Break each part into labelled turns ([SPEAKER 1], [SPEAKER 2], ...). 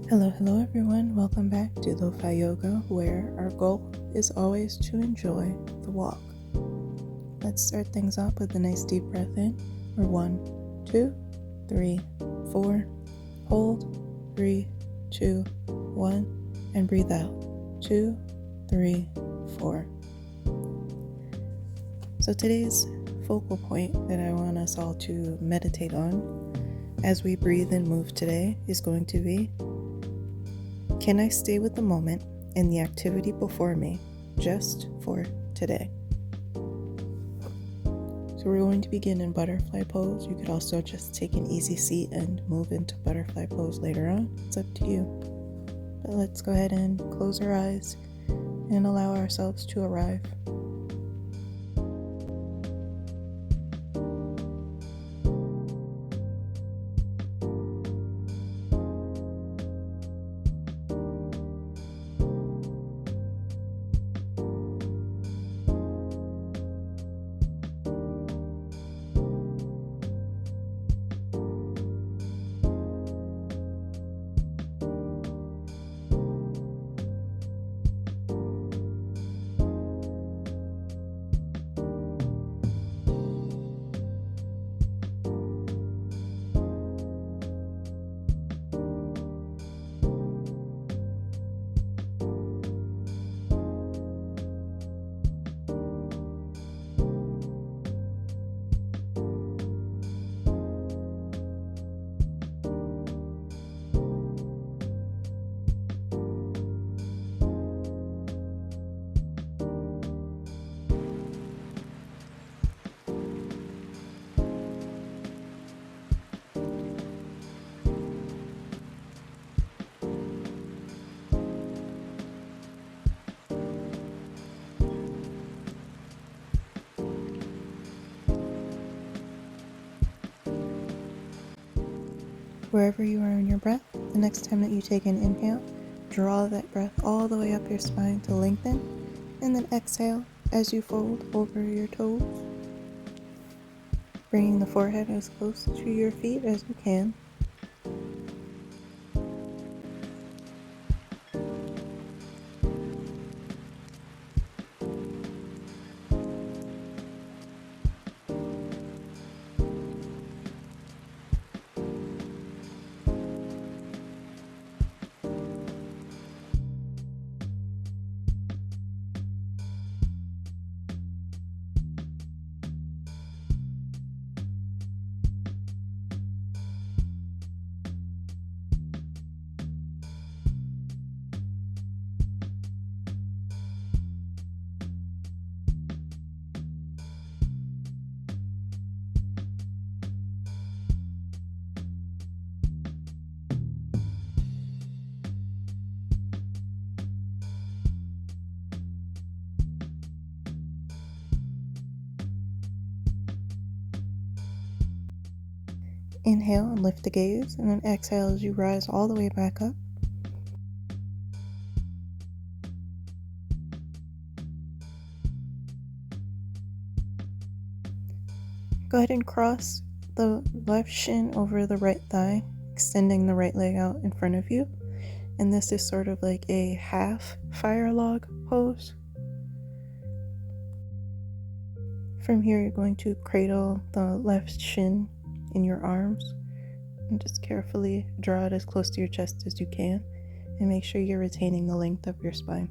[SPEAKER 1] Hello everyone. Welcome back to LoFi Yoga, where our goal is always to enjoy the walk. Let's start things off with a nice deep breath in. We're 1, 2, 3, 4. Hold, 3, 2, 1, and breathe out. 2, 3, 4. So today's focal point that I want us all to meditate on as we breathe and move today is going to be: can I stay with the moment and the activity before me just for today? So we're going to begin in butterfly pose. You could also just take an easy seat and move into butterfly pose later on. It's up to you. But let's go ahead and close our eyes and allow ourselves to arrive. Wherever you are in your breath, the next time that you take an inhale, draw that breath all the way up your spine to lengthen, and then exhale as you fold over your toes, bringing the forehead as close to your feet as you can. Inhale and lift the gaze, and then exhale as you rise all the way back up. Go ahead and cross the left shin over the right thigh, extending the right leg out in front of you. And this is sort of like a half fire log pose. From here, you're going to cradle the left shin in your arms and just carefully draw it as close to your chest as you can, and make sure you're retaining the length of your spine.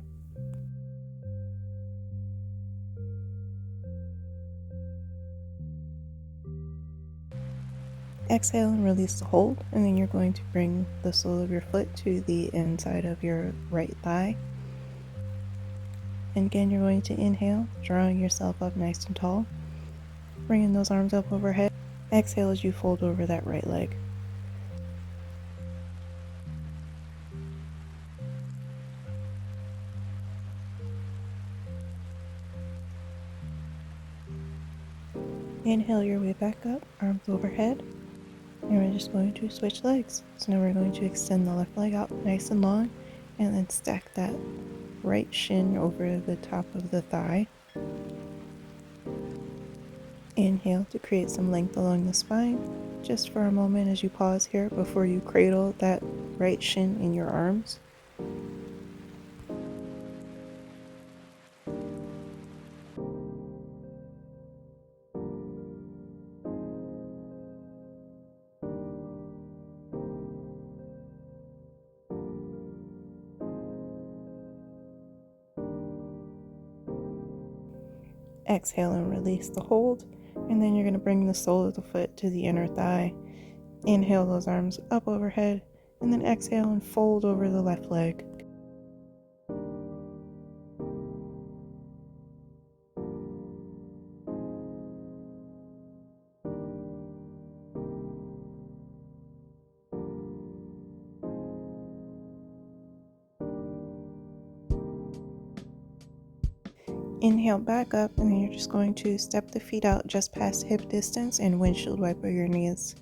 [SPEAKER 1] Exhale and release the hold, and then you're going to bring the sole of your foot to the inside of your right thigh. And again, you're going to inhale, drawing yourself up nice and tall, bringing those arms up overhead. Exhale as you fold over that right leg. Inhale your way back up, arms overhead, and we're just going to switch legs. So now we're going to extend the left leg out nice and long, and then stack that right shin over the top of the thigh. Inhale to create some length along the spine, just for a moment as you pause here before you cradle that right shin in your arms. Exhale and release the hold, and then you're going to bring the sole of the foot to the inner thigh. Inhale those arms up overhead, and then exhale and fold over the left leg. Inhale back up, and then you're just going to step the feet out just past hip distance and windshield wiper your knees.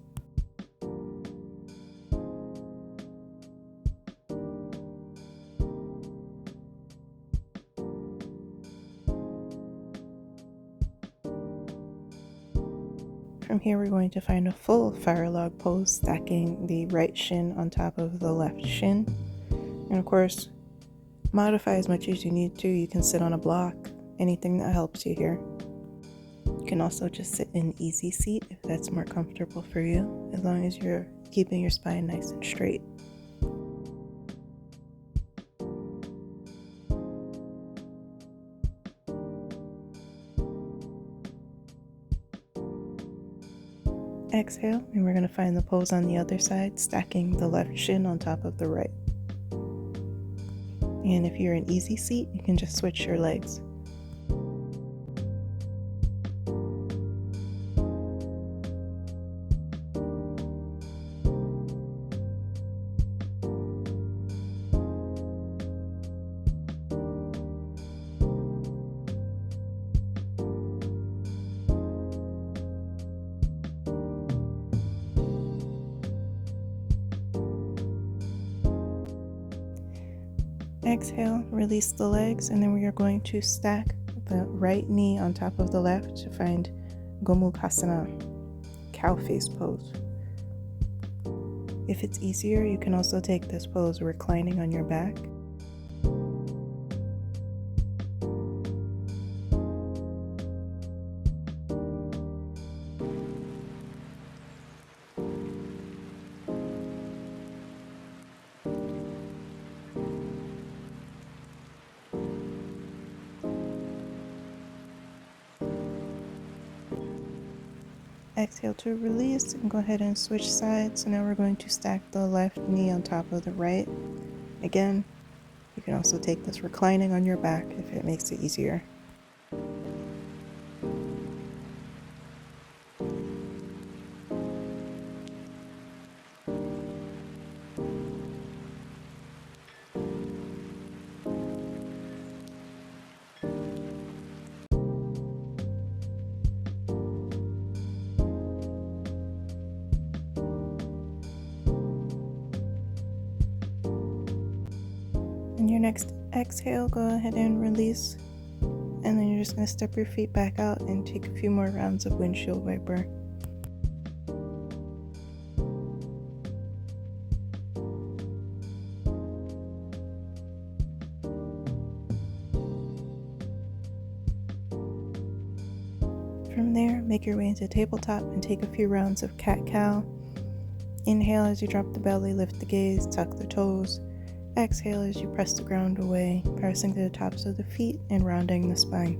[SPEAKER 1] From here, we're going to find a full fire log pose, stacking the right shin on top of the left shin. And of course, modify as much as you need to. You can sit on a block, anything that helps you here. You can also just sit in easy seat if that's more comfortable for you, as long as you're keeping your spine nice and straight. Exhale, and we're going to find the pose on the other side, stacking the left shin on top of the right. And if you're in easy seat, you can just switch your legs. Exhale, release the legs, and then we are going to stack the right knee on top of the left to find Gomukhasana, cow face pose. If it's easier, you can also take this pose reclining on your back. Exhale to release, and go ahead and switch sides. So now we're going to stack the left knee on top of the right. Again, you can also take this reclining on your back if it makes it easier. And your next exhale, go ahead and release, and then you're just going to step your feet back out and take a few more rounds of windshield wiper. From there, make your way into tabletop and take a few rounds of cat-cow. Inhale as you drop the belly, lift the gaze, tuck the toes. Exhale as you press the ground away, pressing to the tops of the feet and rounding the spine.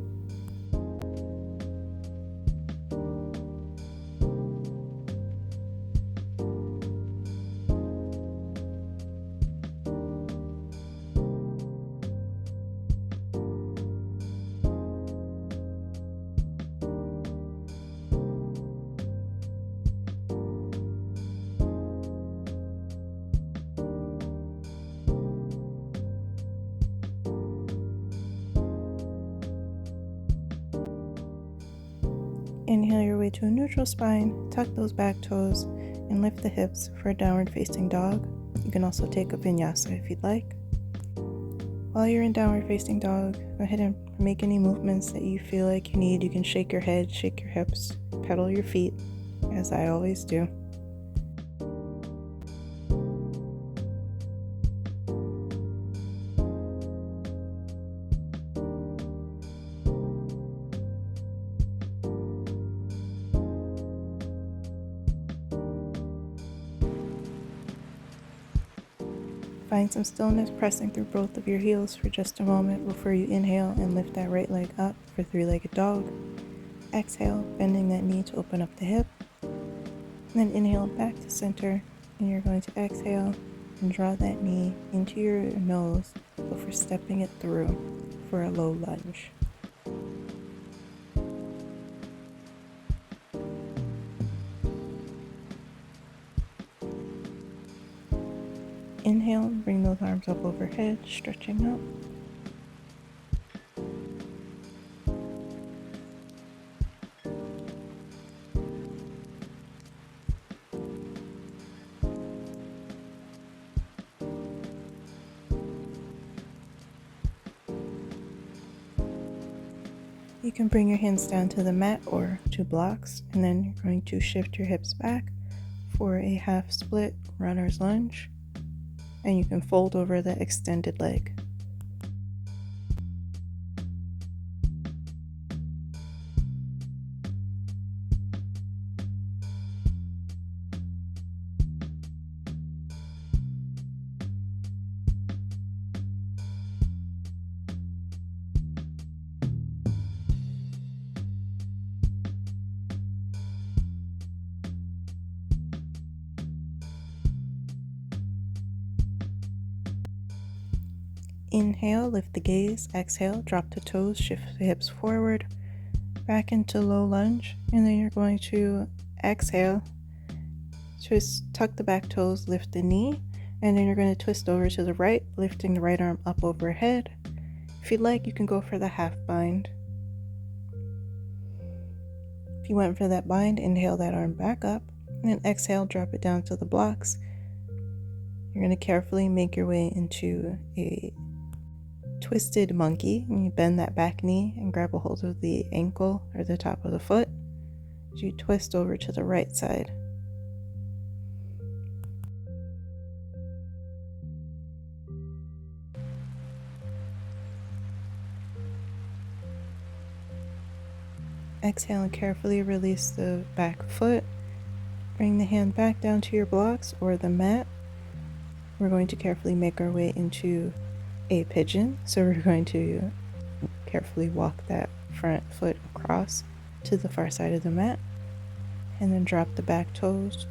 [SPEAKER 1] Inhale your way to a neutral spine, tuck those back toes, and lift the hips for a downward facing dog. You can also take a vinyasa if you'd like. While you're in downward facing dog, go ahead and make any movements that you feel like you need. You can shake your head, shake your hips, pedal your feet, as I always do. Find some stillness, pressing through both of your heels for just a moment before you inhale and lift that right leg up for three-legged dog. Exhale, bending that knee to open up the hip. And then inhale back to center, and you're going to exhale and draw that knee into your nose before stepping it through for a low lunge. Inhale, bring those arms up overhead, stretching up. You can bring your hands down to the mat or to blocks, and then you're going to shift your hips back for a half split runner's lunge, and you can fold over the extended leg. Inhale, lift the gaze. Exhale, drop the toes, shift the hips forward, back into low lunge, and then you're going to exhale, twist, tuck the back toes, lift the knee, and then you're going to twist over to the right, lifting the right arm up overhead. If you'd like, you can go for the half bind. If you went for that bind, inhale that arm back up, and then exhale, drop it down to the blocks. You're going to carefully make your way into a twisted monkey, and you bend that back knee and grab a hold of the ankle or the top of the foot as you twist over to the right side. Exhale and carefully release the back foot. Bring the hand back down to your blocks or the mat. We're going to carefully make our way into a pigeon. So we're going to carefully walk that front foot across to the far side of the mat, and then drop the back toes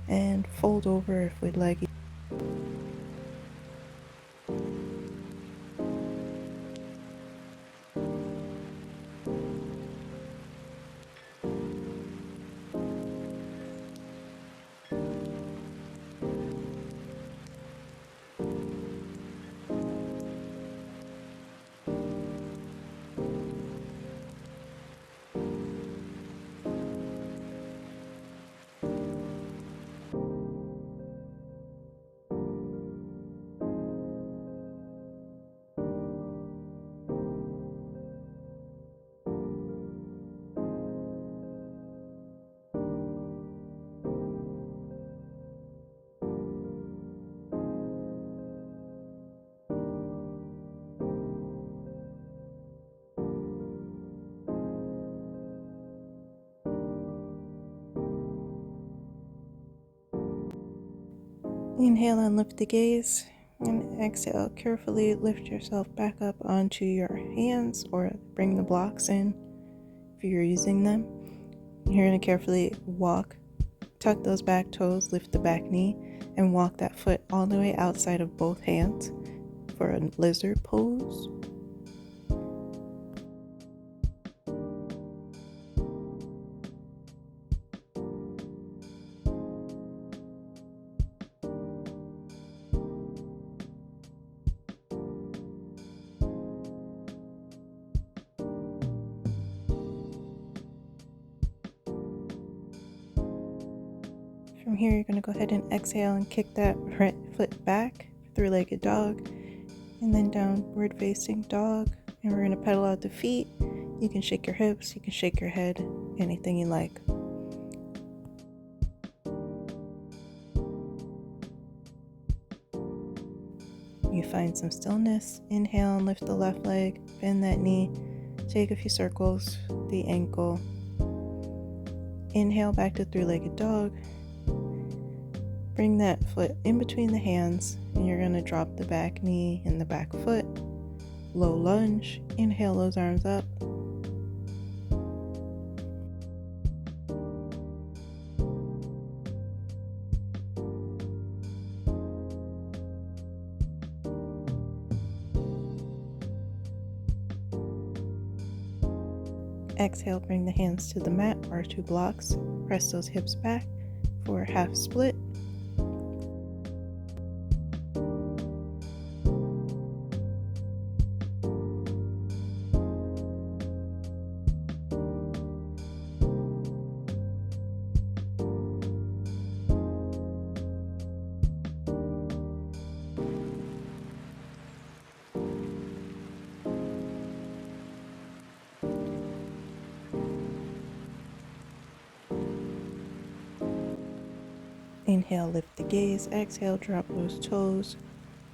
[SPEAKER 1] and fold over if we'd like. Inhale and lift the gaze, and exhale, carefully lift yourself back up onto your hands or bring the blocks in if you're using them. You're going to carefully walk, tuck those back toes, lift the back knee, and walk that foot all the way outside of both hands for a lizard pose. From here, you're going to go ahead and exhale and kick that right foot back, three-legged dog, and then downward facing dog. And we're going to pedal out the feet. You can shake your hips, you can shake your head, anything you like. You find some stillness. Inhale and lift the left leg, bend that knee, take a few circles, the ankle. Inhale back to three-legged dog. Bring that foot in between the hands, and you're going to drop the back knee and the back foot. Low lunge. Inhale those arms up. Exhale, bring the hands to the mat or 2 blocks. Press those hips back for a half split. Inhale, lift the gaze. Exhale, drop those toes.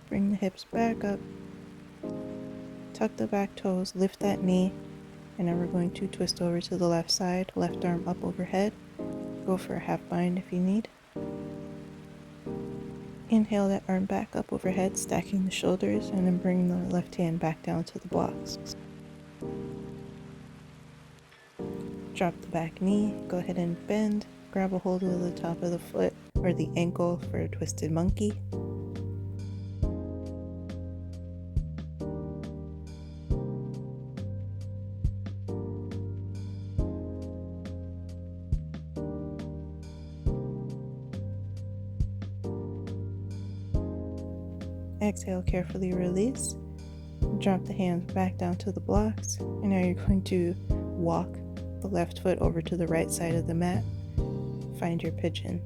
[SPEAKER 1] Bring the hips back up. Tuck the back toes, lift that knee. And now we're going to twist over to the left side, left arm up overhead. Go for a half bind if you need. Inhale that arm back up overhead, stacking the shoulders, and then bring the left hand back down to the blocks. Drop the back knee, go ahead and bend. Grab a hold of the top of the foot or the ankle for a twisted monkey. Exhale, carefully release. Drop the hands back down to the blocks. And now you're going to walk the left foot over to the right side of the mat. Find your pigeon.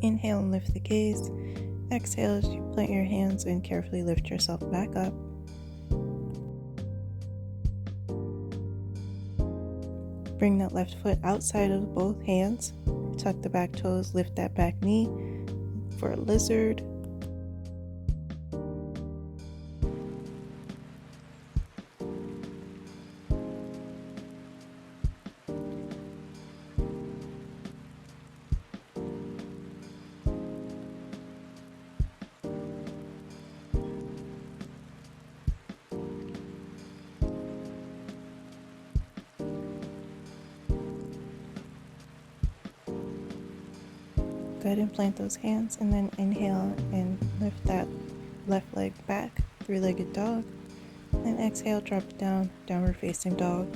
[SPEAKER 1] Inhale and lift the gaze. Exhale as you plant your hands and carefully lift yourself back up. Bring that left foot outside of both hands. Tuck the back toes, lift that back knee for a lizard. Go ahead and plant those hands and then inhale and lift that left leg back, 3-legged dog. And exhale, drop it down, downward facing dog.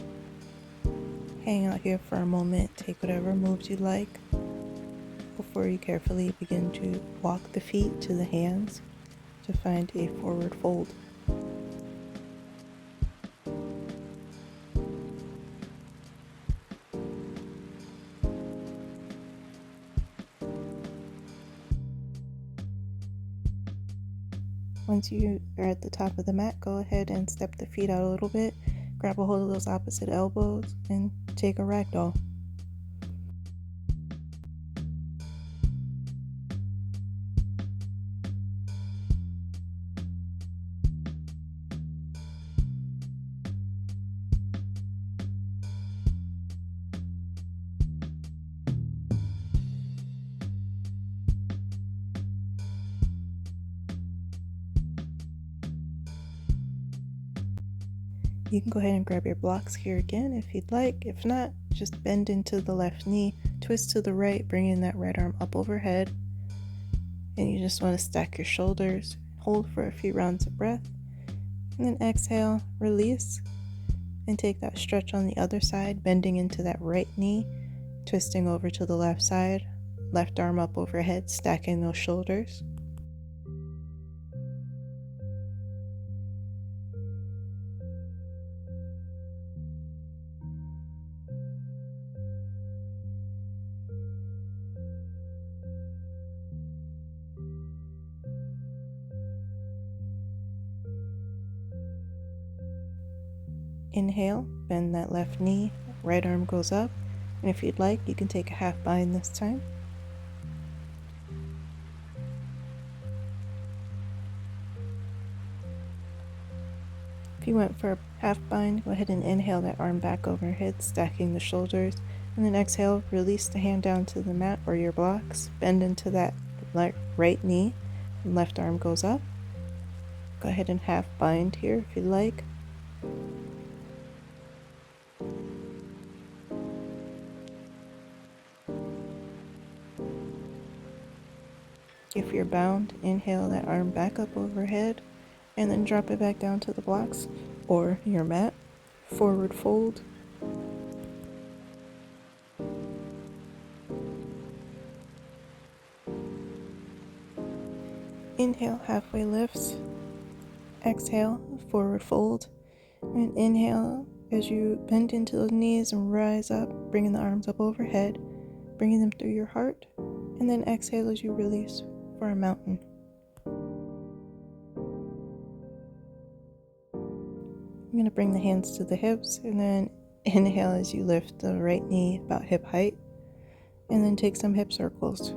[SPEAKER 1] Hang out here for a moment, take whatever moves you like before you carefully begin to walk the feet to the hands to find a forward fold. Once you are at the top of the mat, go ahead and step the feet out a little bit, grab a hold of those opposite elbows, and take a ragdoll. You can go ahead and grab your blocks here again if you'd like. If not, just bend into the left knee, twist to the right, bringing that right arm up overhead. And you just want to stack your shoulders, hold for a few rounds of breath, and then exhale, release, and take that stretch on the other side, bending into that right knee, twisting over to the left side, left arm up overhead, stacking those shoulders. Inhale, bend that left knee, right arm goes up, and if you'd like, you can take a half bind this time. If you went for a half bind, go ahead and inhale that arm back overhead, stacking the shoulders, and then exhale, release the hand down to the mat or your blocks, bend into that right knee, and left arm goes up. Go ahead and half bind here if you'd like. If you're bound, inhale that arm back up overhead and then drop it back down to the blocks or your mat. Forward fold. Inhale, halfway lifts. Exhale, forward fold. And inhale as you bend into those knees and rise up, bringing the arms up overhead, bringing them through your heart. And then exhale as you release for a mountain. I'm going to bring the hands to the hips and then inhale as you lift the right knee about hip height. And then take some hip circles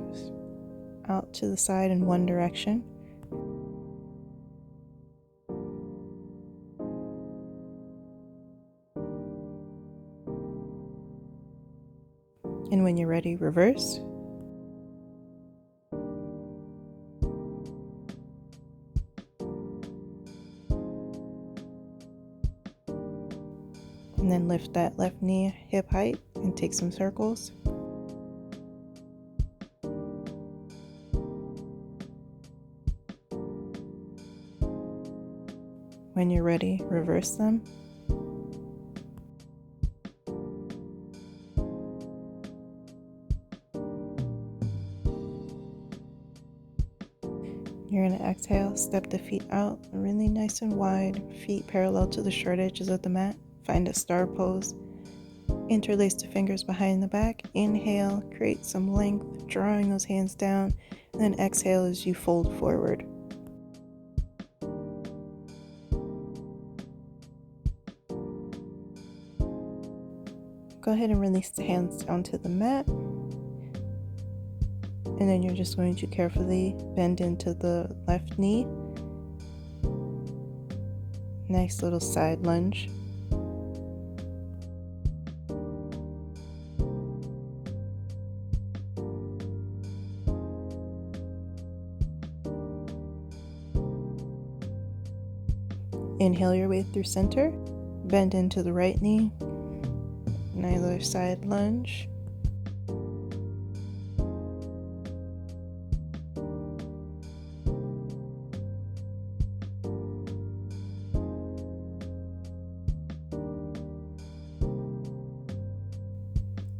[SPEAKER 1] out to the side in one direction. And when you're ready, reverse. And then lift that left knee hip height and take some circles. When you're ready, reverse them. You're going to exhale, step the feet out really nice and wide, feet parallel to the short edges of the mat. Find a star pose. Interlace the fingers behind the back. Inhale, create some length, drawing those hands down. And then exhale as you fold forward. Go ahead and release the hands onto the mat. And then you're just going to carefully bend into the left knee. Nice little side lunge. Inhale your way through center. Bend into the right knee. Another side lunge.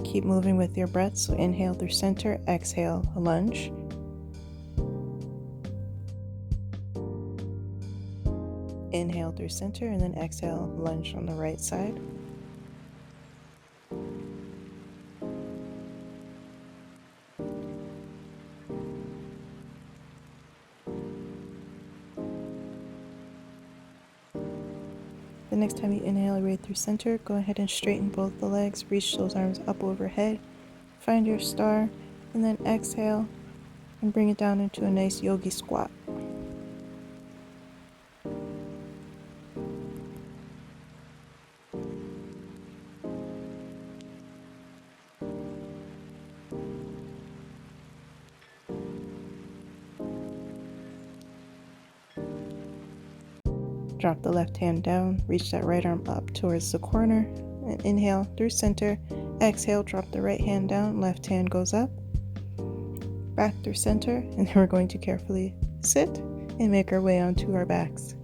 [SPEAKER 1] Keep moving with your breath, so inhale through center, exhale, a lunge. Inhale through center and then exhale, lunge on the right side. The next time you inhale your way through center, go ahead and straighten both the legs, reach those arms up overhead, find your star, and then exhale and bring it down into a nice yogi squat. Drop the left hand down, reach that right arm up towards the corner, and inhale through center, Exhale, drop the right hand down, left hand goes up, back through center, and then we're going to carefully sit and make our way onto our backs.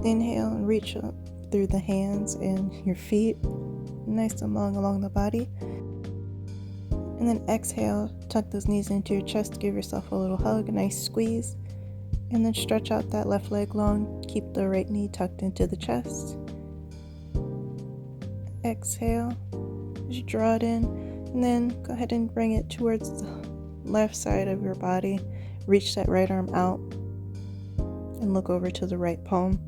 [SPEAKER 1] Inhale and reach up through the hands and your feet, nice and long along the body. And then exhale, tuck those knees into your chest, give yourself a little hug, a nice squeeze. And then stretch out that left leg long, keep the right knee tucked into the chest. Exhale as you draw it in, and then go ahead and bring it towards the left side of your body. Reach that right arm out and look over to the right palm.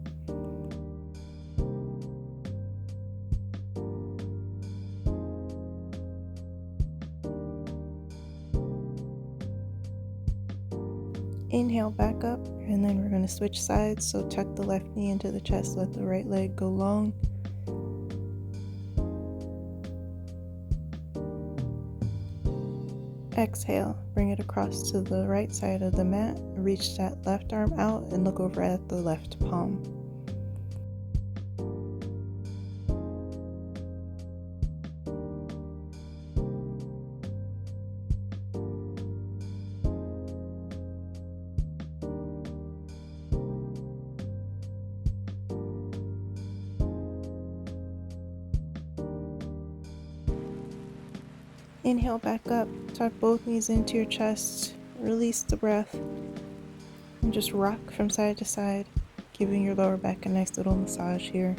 [SPEAKER 1] Inhale back up, and then we're going to switch sides. So tuck the left knee into the chest, let the right leg go long. Exhale, bring it across to the right side of the mat. Reach that left arm out and look over at the left palm. Inhale back up, tuck both knees into your chest, release the breath, and just rock from side to side, giving your lower back a nice little massage here.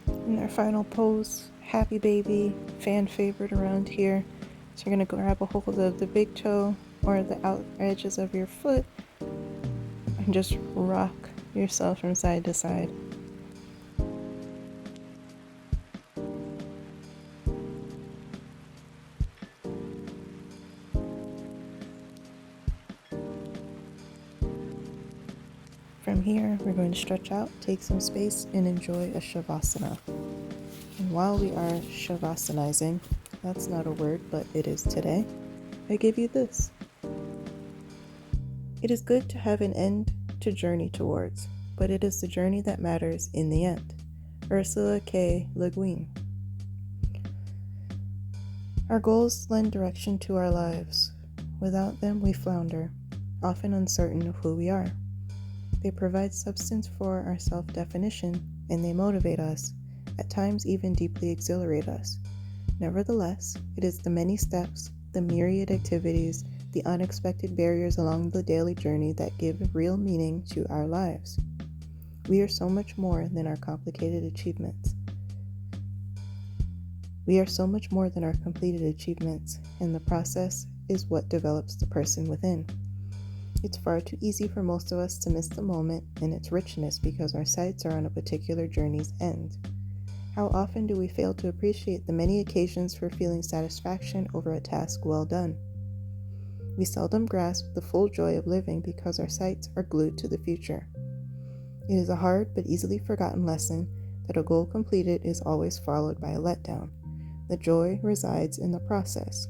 [SPEAKER 1] In our final pose, happy baby, fan favorite around here. So you're going to grab a hold of the big toe or the out edges of your foot and just rock yourself from side to side. From here, we're going to stretch out, take some space, and enjoy a Shavasana. And while we are Shavasanizing, that's not a word, but it is today, I give you this. It is good to have an end to journey towards, but it is the journey that matters in the end. Ursula K. Le Guin. Our goals lend direction to our lives. Without them, we flounder, often uncertain of who we are. They provide substance for our self-definition, and they motivate us, at times even deeply exhilarate us. Nevertheless, it is the many steps, the myriad activities, the unexpected barriers along the daily journey that give real meaning to our lives. We are so much more than our complicated achievements. We are so much more than our completed achievements, and the process is what develops the person within. It's far too easy for most of us to miss the moment and its richness because our sights are on a particular journey's end. How often do we fail to appreciate the many occasions for feeling satisfaction over a task well done? We seldom grasp the full joy of living because our sights are glued to the future. It is a hard but easily forgotten lesson that a goal completed is always followed by a letdown. The joy resides in the process.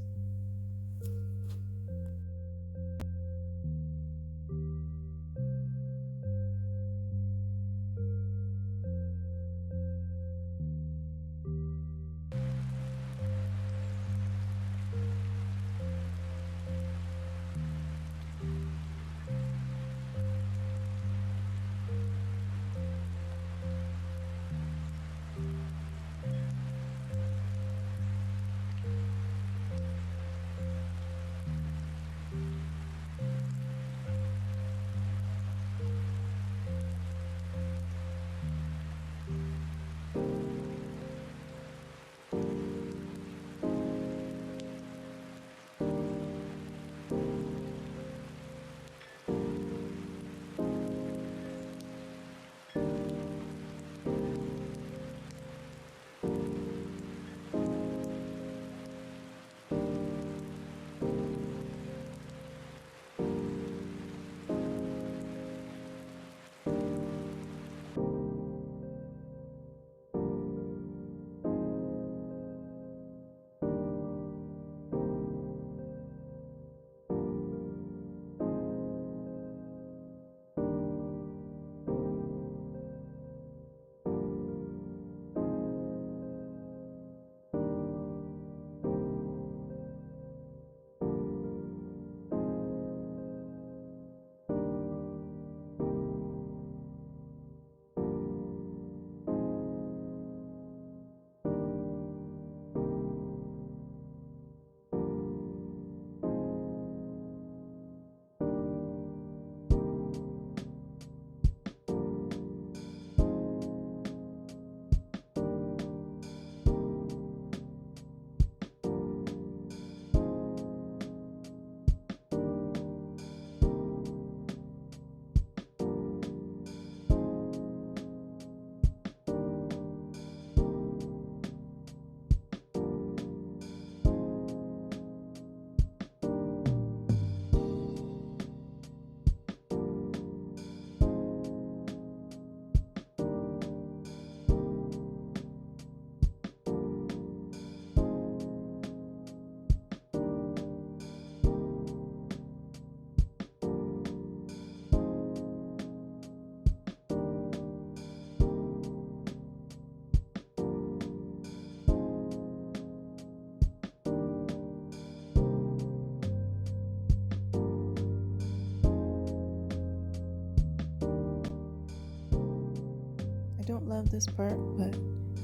[SPEAKER 1] love this part, but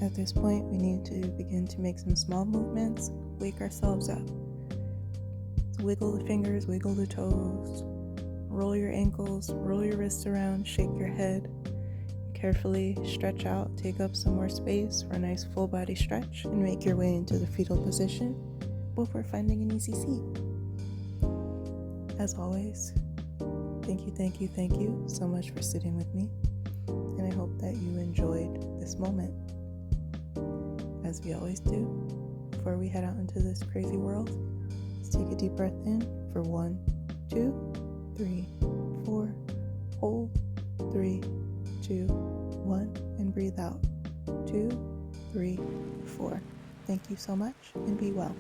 [SPEAKER 1] at this point we need to begin to make some small movements, wake ourselves up. So wiggle the fingers, wiggle the toes, roll your ankles, roll your wrists around, shake your head. Carefully stretch out, take up some more space for a nice full body stretch, and make your way into the fetal position before finding an easy seat. As always, thank you so much for sitting with me, and I hope that you enjoyed this moment. As we always do, before we head out into this crazy world, let's take a deep breath in for 1, 2, 3, 4, hold, 3, 2, 1, and breathe out, 2, 3, 4. Thank you so much, and be well.